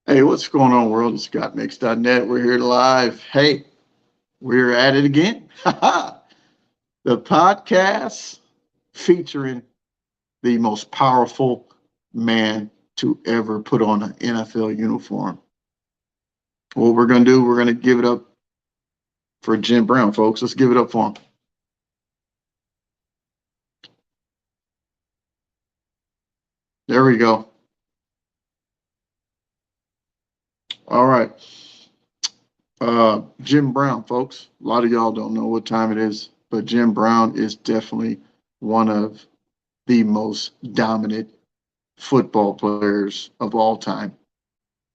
Hey, what's going on, world? It's ScottMix.net. We're here live. Hey, we're at it again. The podcast featuring the most powerful man to ever put on an NFL uniform. What we're going to do, we're going to give it up for Jim Brown, folks. Let's give it up for him. There we go. All right. Jim Brown, folks. A lot of y'all don't know what time it is, but Jim Brown is definitely one of the most dominant football players of all time.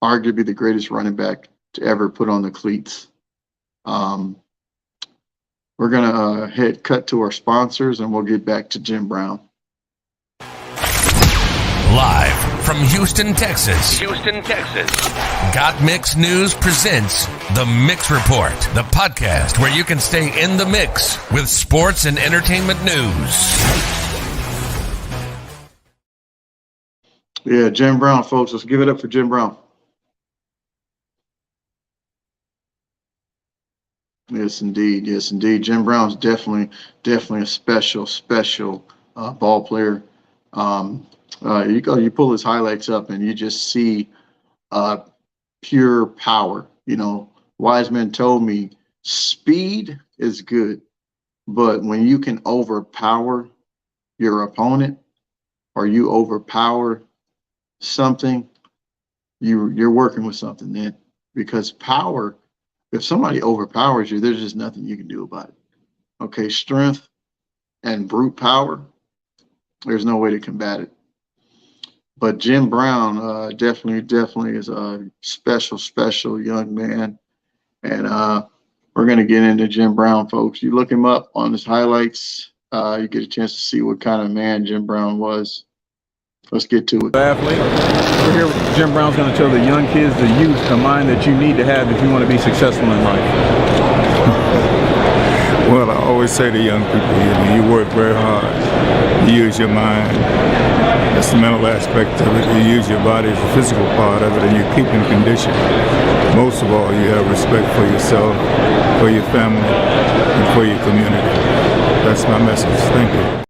Arguably the greatest running back to ever put on the cleats. We're going to cut to our sponsors, and we'll get back to Jim Brown. Live from Houston, Texas. Got Mix News presents The Mix Report, the podcast where you can stay in the mix with sports and entertainment news. Yeah, Jim Brown, folks. Let's give it up for Jim Brown. Yes, indeed. Yes, indeed. Jim Brown's definitely a special ball player. You pull his highlights up and you just see pure power. You know, Wiseman told me speed is good, but when you can overpower your opponent or you overpower something, you're working with something then. Because power, if somebody overpowers you, there's just nothing you can do about it. Okay, strength and brute power, there's no way to combat it. But Jim Brown definitely is a special young man. And we're going to get into Jim Brown, folks. You look him up on his highlights, you get a chance to see what kind of man Jim Brown was. Let's get to it. Athlete. We're here with Jim Brown's going to tell the young kids, the youth, the mind that you need to have if you want to be successful in life. Well, I always say to young people, you work very hard. You use your mind. That's the mental aspect of it. You use your body as a physical part of it, and you keep in condition. Most of all, you have respect for yourself, for your family, and for your community. That's my message. Thank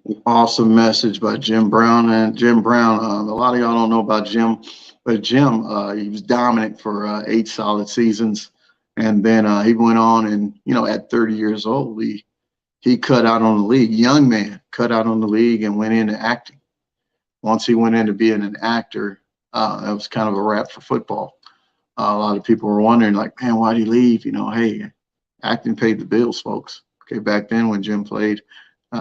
you. Awesome message by Jim Brown. And Jim Brown, a lot of y'all don't know about Jim, but Jim, he was dominant for 8 solid seasons. And then he went on and, at 30 years old, he cut out on the league. Young man cut out on the league and went into acting. Once he went into being an actor, that was kind of a wrap for football. A lot of people were wondering, like, man, why'd he leave? Hey, acting paid the bills, folks. Okay, back then when Jim played,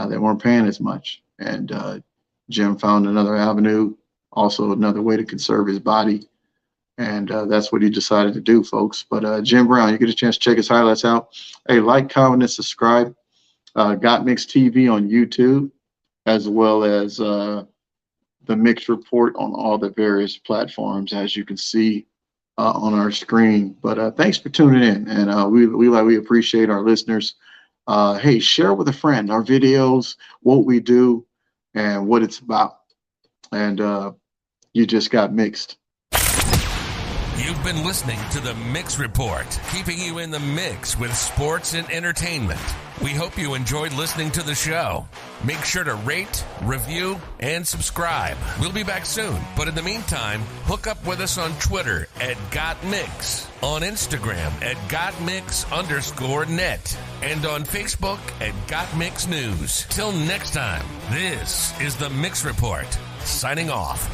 they weren't paying as much. And Jim found another avenue, also another way to conserve his body. And that's what he decided to do, folks. But Jim Brown, you get a chance to check his highlights out. Hey, like, comment, and subscribe. Got Mix TV on YouTube, as well as the Mix Report on all the various platforms, as you can see on our screen. But thanks for tuning in, and we appreciate our listeners. Hey, share with a friend our videos, what we do, and what it's about. And you just got mixed. You've been listening to The Mix Report, keeping you in the mix with sports and entertainment. We hope you enjoyed listening to the show. Make sure to rate, review, and subscribe. We'll be back soon, but in the meantime, hook up with us on Twitter at GotMix, on Instagram at GotMix_net, and on Facebook at GotMix News. Till next time, this is The Mix Report, signing off.